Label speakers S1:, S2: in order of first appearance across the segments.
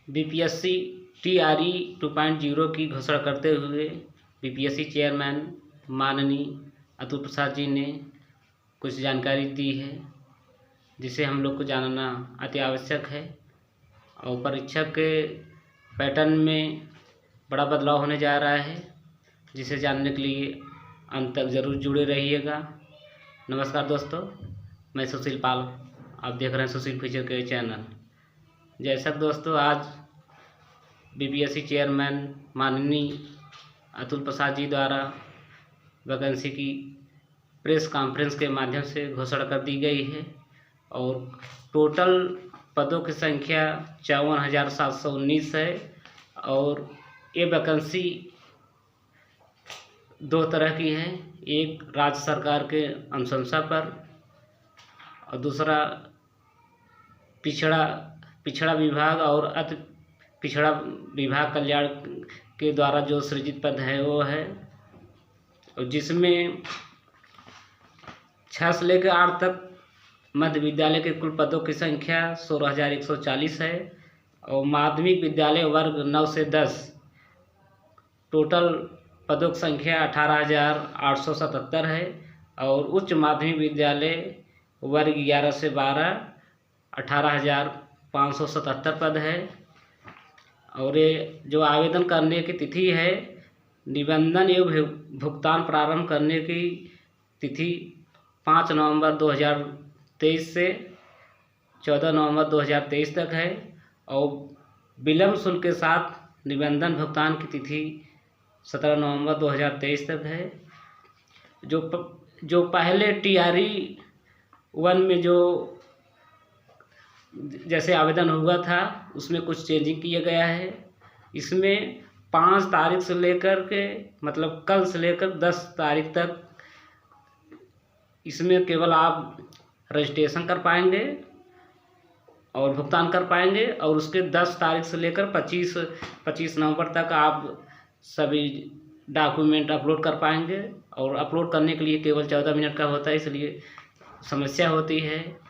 S1: BPSC TRE 2.0 की घोषणा करते हुए बीपीएससी चेयरमैन माननीय अतुल प्रसाद जी ने कुछ जानकारी दी है, जिसे हम लोग को जानना अति आवश्यक है। और परीक्षा के पैटर्न में बड़ा बदलाव होने जा रहा है, जिसे जानने के लिए अंत तक ज़रूर जुड़े रहिएगा। नमस्कार दोस्तों, मैं सुशील पाल, आप देख रहे हैं सुशील फ्यूचर के चैनल। जैसा दोस्तों, आज बीपीएससी चेयरमैन माननीय अतुल प्रसाद जी द्वारा वैकेंसी की प्रेस कॉन्फ्रेंस के माध्यम से घोषणा कर दी गई है और टोटल पदों की संख्या 54,719 है। और ये वैकेंसी दो तरह की है, एक राज्य सरकार के अनुशंसा पर और दूसरा पिछड़ा विभाग और अति पिछड़ा विभाग कल्याण के द्वारा जो सृजित पद है वो है, और जिसमें 6 से लेकर 8 तक मध्य विद्यालय के कुल पदों की संख्या 16,140 है और माध्यमिक विद्यालय वर्ग 9 से 10 टोटल पदों की संख्या 18,877 है और उच्च माध्यमिक विद्यालय वर्ग 11 से 12 18,577 पद है। और ये जो आवेदन करने की तिथि है, निबंधन एवं भुगतान प्रारंभ करने की तिथि 5 नवंबर 2023 से 14 नवंबर 2023 तक है और विलम्ब शुल्क के साथ निबंधन भुगतान की तिथि 17 नवंबर 2023 तक है। जो पहले टीआरई 1 में जो जैसे आवेदन हुआ था, उसमें कुछ चेंजिंग किया गया है। इसमें 5 तारीख से लेकर के मतलब कल से लेकर 10 तारीख तक इसमें केवल आप रजिस्ट्रेशन कर पाएंगे और भुगतान कर पाएंगे, और उसके 10 तारीख से लेकर 25 नवंबर तक आप सभी डॉक्यूमेंट अपलोड कर पाएंगे। और अपलोड करने के लिए केवल 14 मिनट का होता है, इसलिए समस्या होती है,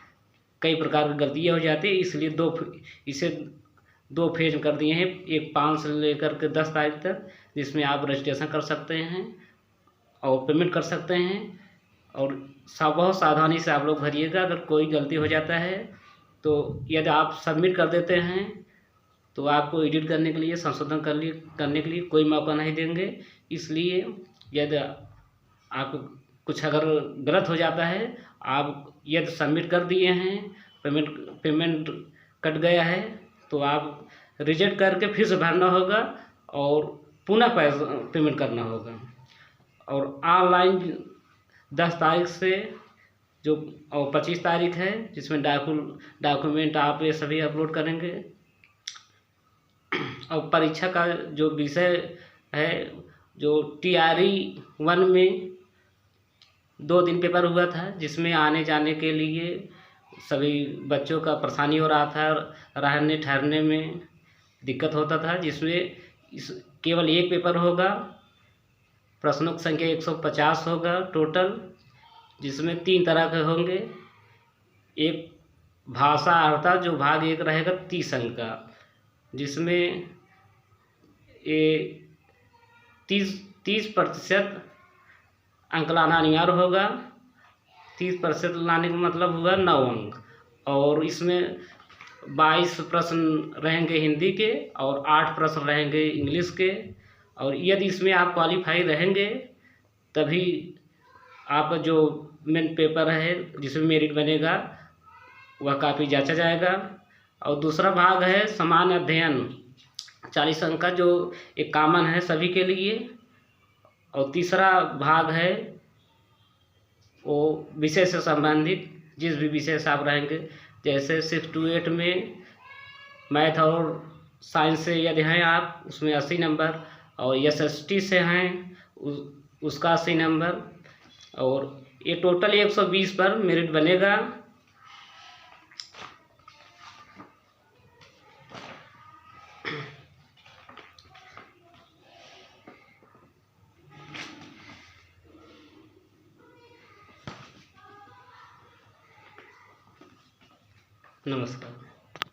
S1: कई प्रकार की गलतियाँ हो जाती है, इसलिए इसे 2 फेज कर दिए हैं, एक 5 से लेकर के 10 तारीख तक, जिसमें आप रजिस्ट्रेशन कर सकते हैं और पेमेंट कर सकते हैं। और बहुत सावधानी से आप लोग भरिएगा। अगर कोई गलती हो जाता है तो यदि आप सबमिट कर देते हैं तो आपको एडिट करने के लिए, संशोधन करने के लिए कोई मौका नहीं देंगे। इसलिए यदि आप कुछ अगर गलत हो जाता है, आप यदि सबमिट कर दिए हैं, पेमेंट कट गया है, तो आप रिजेक्ट करके फिर से भरना होगा और पुनः पेमेंट करना होगा। और ऑनलाइन 10 तारीख से जो और 25 तारीख है, जिसमें डॉक्यूमेंट आप ये सभी अपलोड करेंगे। और परीक्षा का जो विषय है, जो टीआरई 1 में 2 दिन पेपर हुआ था, जिसमें आने जाने के लिए सभी बच्चों का परेशानी हो रहा था, रहने ठहरने में दिक्कत होता था, जिसमें केवल एक पेपर होगा। प्रश्नों की संख्या 150 होगा टोटल, जिसमें 3 तरह के होंगे। एक भाषा अर्था जो भाग 1 रहेगा 30 अंक का, जिसमें ये 30% अंक लाना अनिवार्य होगा। 30% लाने का मतलब हुआ 9 अंक। और इसमें 22 प्रश्न रहेंगे हिंदी के और 8 प्रश्न रहेंगे इंग्लिश के। और यदि इसमें आप क्वालिफाई रहेंगे तभी आप जो मेन पेपर है जिसमें मेरिट बनेगा वह काफ़ी जांचा जाएगा। और दूसरा भाग है सामान्य अध्ययन 40 अंक का, जो एक कॉमन है सभी के लिए। और तीसरा भाग है वो विषय से संबंधित, जिस भी विषय से आप रहेंगे, जैसे 6 to 8 में मैथ और साइंस से यदि हैं आप, उसमें 80 नंबर, और SST से हैं उसका 80 नंबर, और ये टोटल 120 पर मेरिट बनेगा। नमस्कार।